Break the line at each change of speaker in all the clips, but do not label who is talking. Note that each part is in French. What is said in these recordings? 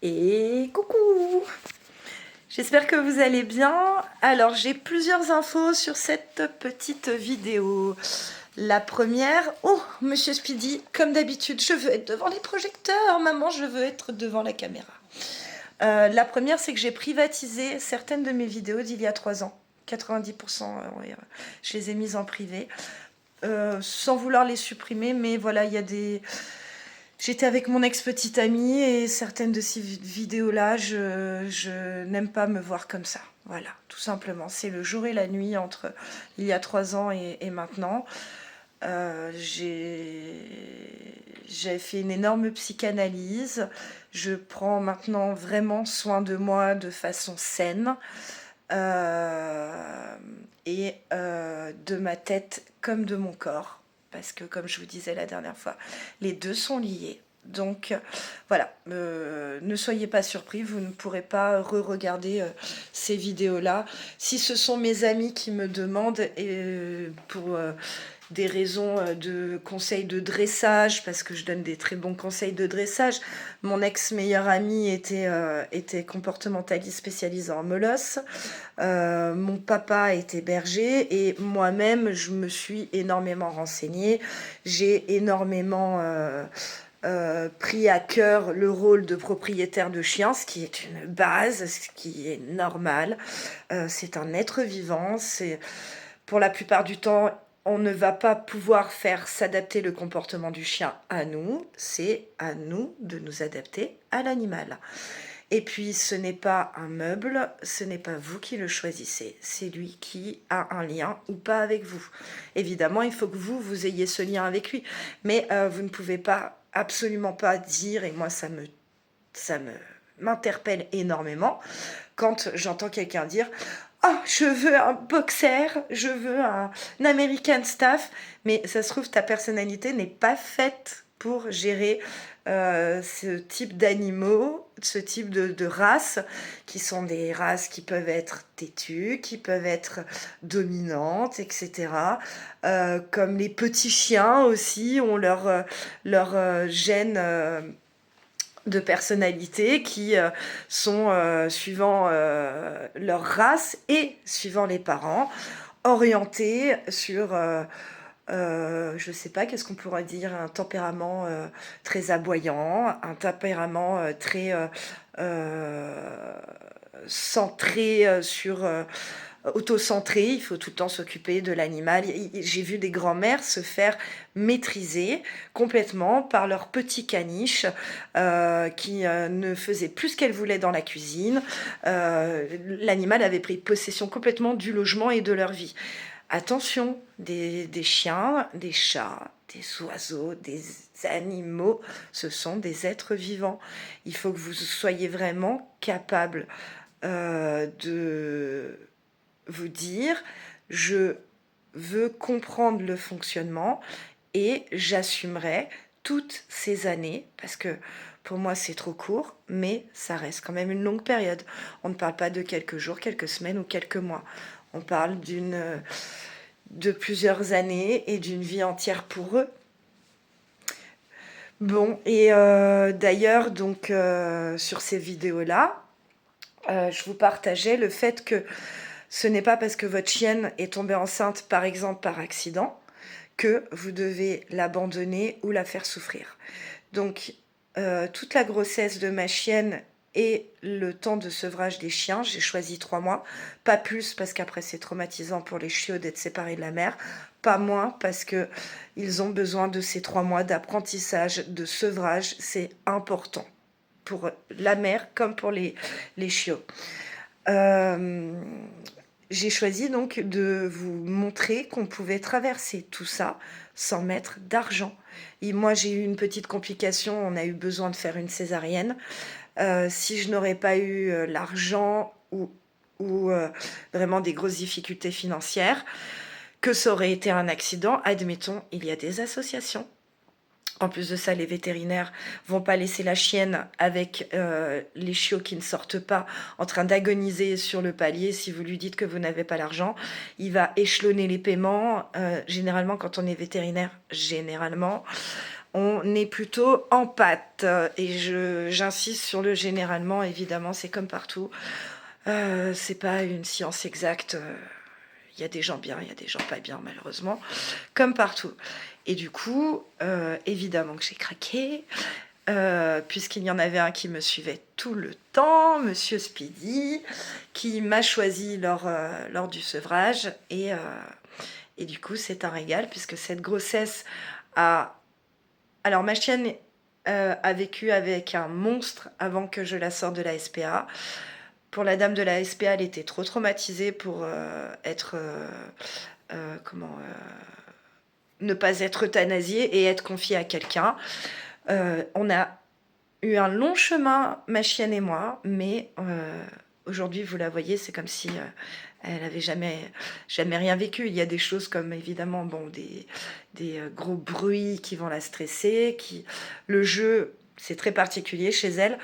Et coucou! J'espère que vous allez bien. Alors, j'ai plusieurs infos sur cette petite vidéo. La première, oh, Monsieur Speedy, comme d'habitude, je veux être devant les projecteurs. Maman, je veux être devant la caméra. La première, c'est que j'ai privatisé certaines de mes vidéos d'il y a 3 ans. 90%, je les ai mises en privé. Sans vouloir les supprimer, mais voilà, il y a des... J'étais avec mon ex-petite amie et certaines de ces vidéos-là, je n'aime pas me voir comme ça. Voilà, tout simplement. C'est le jour et la nuit entre il y a 3 ans et maintenant. J'ai fait une énorme psychanalyse. Je prends maintenant vraiment soin de moi de façon saine. De ma tête comme de mon corps. Parce que, comme je vous disais la dernière fois, les deux sont liés. Donc voilà, ne soyez pas surpris, vous ne pourrez pas re-regarder ces vidéos-là. Si ce sont mes amis qui me demandent pour des raisons de conseils de dressage, parce que je donne des très bons conseils de dressage. Mon ex-meilleur ami était comportementaliste spécialisé en molosse. Mon papa était berger et moi-même, je me suis énormément renseignée. J'ai énormément pris à cœur le rôle de propriétaire de chien, ce qui est une base, ce qui est normal. C'est un être vivant, pour la plupart du temps, on ne va pas pouvoir faire s'adapter le comportement du chien à nous, c'est à nous de nous adapter à l'animal. Et puis, ce n'est pas un meuble, ce n'est pas vous qui le choisissez, c'est lui qui a un lien ou pas avec vous. Évidemment, il faut que vous ayez ce lien avec lui, mais vous ne pouvez pas, absolument pas dire, et moi ça m'interpelle énormément, quand j'entends quelqu'un dire « Oh, je veux un boxer, je veux un American Staff », mais ça se trouve, ta personnalité n'est pas faite pour gérer ce type d'animaux, ce type de races, qui sont des races qui peuvent être têtues, qui peuvent être dominantes, etc. Comme les petits chiens aussi ont leur gène de personnalité qui sont, suivant leur race et suivant les parents, orientés sur... je sais pas, qu'est-ce qu'on pourrait dire, un tempérament très aboyant, un tempérament très centré sur... auto-centré, il faut tout le temps s'occuper de l'animal. J'ai vu des grands-mères se faire maîtriser complètement par leur petit caniche qui ne faisait plus ce qu'elle voulait dans la cuisine. L'animal avait pris possession complètement du logement et de leur vie. Attention, des chiens, des chats, des oiseaux, des animaux, ce sont des êtres vivants. Il faut que vous soyez vraiment capable de vous dire, je veux comprendre le fonctionnement et j'assumerai toutes ces années, parce que pour moi c'est trop court, mais ça reste quand même une longue période. On ne parle pas de quelques jours, quelques semaines ou quelques mois. On parle de plusieurs années et d'une vie entière pour eux. Bon, et d'ailleurs, donc sur ces vidéos-là, je vous partageais le fait que ce n'est pas parce que votre chienne est tombée enceinte, par exemple par accident, que vous devez l'abandonner ou la faire souffrir. Donc, toute la grossesse de ma chienne et le temps de sevrage des chiens, j'ai choisi 3 mois, pas plus parce qu'après c'est traumatisant pour les chiots d'être séparés de la mère, pas moins parce qu'ils ont besoin de ces 3 mois d'apprentissage, de sevrage, c'est important pour la mère comme pour les chiots. J'ai choisi donc de vous montrer qu'on pouvait traverser tout ça sans mettre d'argent. Et moi, j'ai eu une petite complication, on a eu besoin de faire une césarienne. Si je n'aurais pas eu l'argent ou vraiment des grosses difficultés financières, que ça aurait été un accident, admettons, il y a des associations. En plus de ça, les vétérinaires vont pas laisser la chienne avec les chiots qui ne sortent pas en train d'agoniser sur le palier. Si vous lui dites que vous n'avez pas l'argent, il va échelonner les paiements. Généralement, quand on est vétérinaire, on est plutôt en pâte. Et j'insiste sur le généralement, évidemment, c'est comme partout. C'est pas une science exacte. Il y a des gens bien, il y a des gens pas bien, malheureusement, comme partout. Et du coup, évidemment que j'ai craqué, puisqu'il y en avait un qui me suivait tout le temps, Monsieur Speedy, qui m'a choisi lors du sevrage. Et du coup, c'est un régal, puisque cette grossesse a... Alors, ma chienne a vécu avec un monstre avant que je la sorte de la SPA. Pour la dame de la SPA, elle était trop traumatisée pour être... ne pas être euthanasiée et être confiée à quelqu'un. On a eu un long chemin, ma chienne et moi, mais aujourd'hui, vous la voyez, c'est comme si elle avait jamais rien vécu. Il y a des choses comme évidemment des gros bruits qui vont la stresser, le jeu, c'est très particulier chez elle.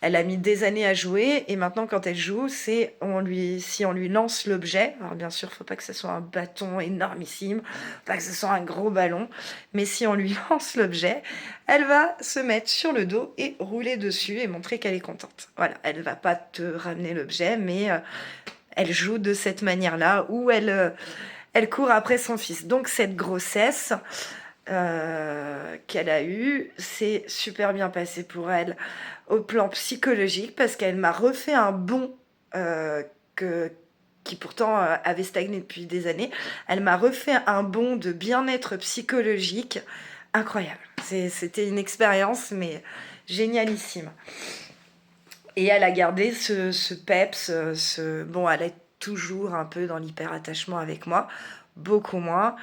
Elle a mis des années à jouer et maintenant quand elle joue, si on lui lance l'objet, alors bien sûr, il ne faut pas que ce soit un bâton énormissime, pas que ce soit un gros ballon, mais si on lui lance l'objet, elle va se mettre sur le dos et rouler dessus et montrer qu'elle est contente. Voilà, elle ne va pas te ramener l'objet, mais elle joue de cette manière-là où elle court après son fils. Donc cette grossesse qu'elle a eue, c'est super bien passé pour elle au plan psychologique parce qu'elle m'a refait un bond qui pourtant avait stagné depuis des années. Elle m'a refait un bond de bien-être psychologique incroyable. C'était une expérience, mais génialissime. Et elle a gardé ce peps, bon, elle est toujours un peu dans l'hyper-attachement avec moi, beaucoup moins.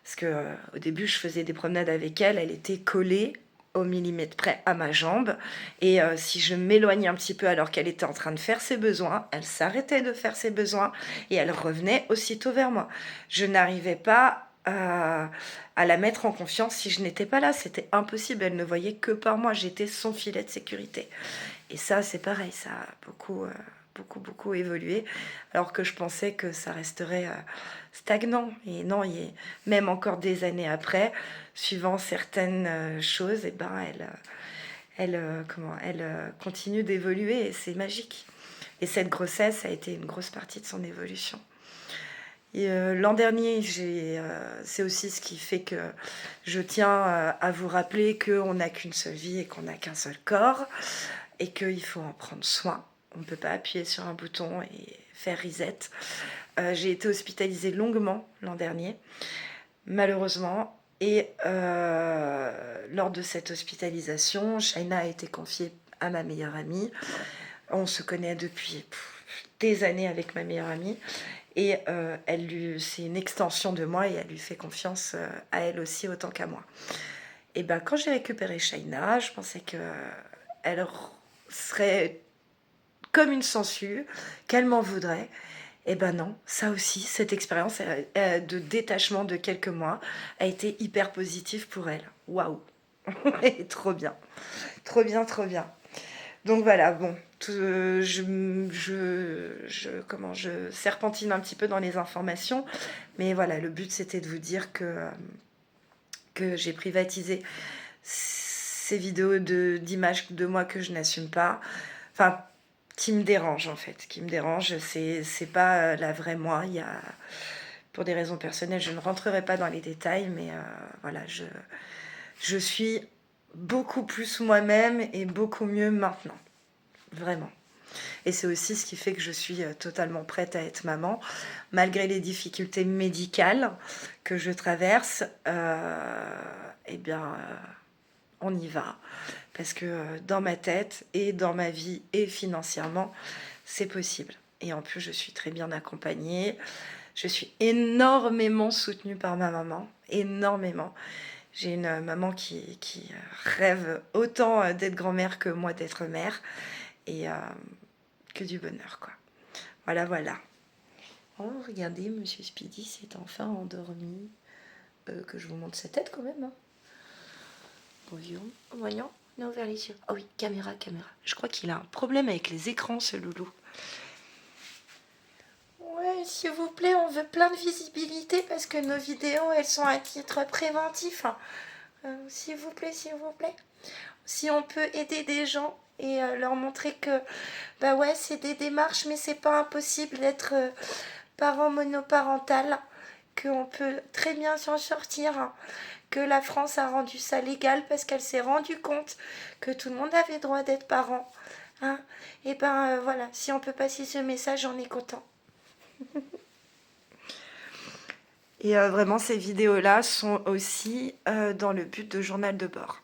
Parce que au début, je faisais des promenades avec elle, elle était collée au millimètre près à ma jambe. Et si je m'éloignais un petit peu alors qu'elle était en train de faire ses besoins, elle s'arrêtait de faire ses besoins et elle revenait aussitôt vers moi. Je n'arrivais pas à la mettre en confiance si je n'étais pas là. C'était impossible. Elle ne voyait que par moi. J'étais son filet de sécurité. Et ça, c'est pareil. Ça a beaucoup évolué. Alors que je pensais que ça resterait stagnant. Et non, même encore des années après, suivant certaines choses, et ben elle continue d'évoluer et c'est magique. Et cette grossesse a été une grosse partie de son évolution. Et l'an dernier, c'est aussi ce qui fait que je tiens à vous rappeler qu'on n'a qu'une seule vie et qu'on n'a qu'un seul corps et qu'il faut en prendre soin. On ne peut pas appuyer sur un bouton et faire reset. J'ai été hospitalisée longuement l'an dernier, malheureusement. Et lors de cette hospitalisation, Shaina a été confiée à ma meilleure amie. On se connaît depuis des années avec ma meilleure amie. Et c'est une extension de moi et elle lui fait confiance à elle aussi autant qu'à moi. Et ben quand j'ai récupéré Shaina, je pensais qu'elle serait comme une sangsue, qu'elle m'en voudrait. Et ben non, ça aussi, cette expérience de détachement de quelques mois a été hyper positive pour elle. Waouh. Trop bien. Trop bien, trop bien. Donc voilà, bon, je serpentine un petit peu dans les informations, mais voilà, le but c'était de vous dire que j'ai privatisé ces vidéos d'images de moi que je n'assume pas, enfin, qui me dérange en fait, qui me dérange, c'est pas la vraie moi, pour des raisons personnelles, je ne rentrerai pas dans les détails, mais voilà, je suis beaucoup plus moi-même et beaucoup mieux maintenant. Vraiment. Et c'est aussi ce qui fait que je suis totalement prête à être maman, malgré les difficultés médicales que je traverse. Eh bien, on y va. Parce que dans ma tête et dans ma vie et financièrement, c'est possible. Et en plus, je suis très bien accompagnée. Je suis énormément soutenue par ma maman. Énormément. J'ai une maman qui rêve autant d'être grand-mère que moi d'être mère. Et que du bonheur, quoi. Voilà, voilà. Oh, regardez, Monsieur Speedy s'est enfin endormi. Que je vous montre sa tête quand même. Hein. Voyons, on a ouvert les yeux. Oh oui, caméra. Je crois qu'il a un problème avec les écrans, ce loulou. Ouais, s'il vous plaît, on veut plein de visibilité parce que nos vidéos, elles sont à titre préventif. S'il vous plaît, s'il vous plaît. Si on peut aider des gens et leur montrer que, bah ouais, c'est des démarches, mais c'est pas impossible d'être parent monoparental, qu'on peut très bien s'en sortir, hein, que la France a rendu ça légal parce qu'elle s'est rendue compte que tout le monde avait droit d'être parent. Hein. Et ben voilà, si on peut passer ce message, on est content. Et vraiment, ces vidéos-là sont aussi dans le but de journal de bord.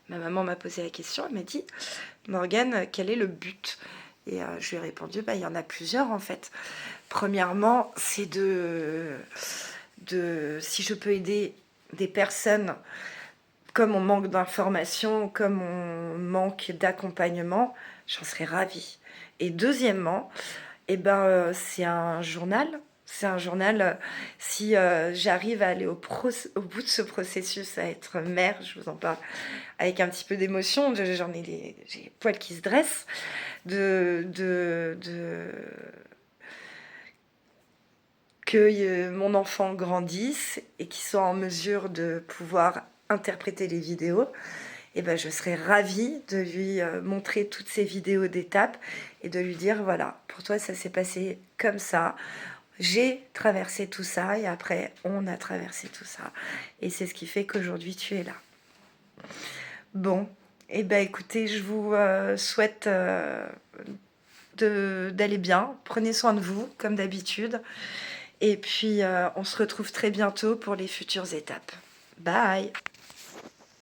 Ma maman m'a posé la question, elle m'a dit « Morgane, quel est le but ?» Et je lui ai répondu « Il y en a plusieurs en fait. Premièrement, c'est si je peux aider des personnes comme on manque d'informations, comme on manque d'accompagnement, j'en serais ravie. Et deuxièmement, c'est un journal. C'est un journal, si j'arrive à aller au bout de ce processus, à être mère, je vous en parle avec un petit peu d'émotion, j'ai les poils qui se dressent, que mon enfant grandisse et qu'il soit en mesure de pouvoir interpréter les vidéos, et ben je serais ravie de lui montrer toutes ces vidéos d'étapes et de lui dire voilà, pour toi ça s'est passé comme ça, j'ai traversé tout ça et après on a traversé tout ça et c'est ce qui fait qu'aujourd'hui tu es là. Bon, et ben écoutez, je vous souhaite d'aller bien, prenez soin de vous comme d'habitude. Et puis, on se retrouve très bientôt pour les futures étapes. Bye!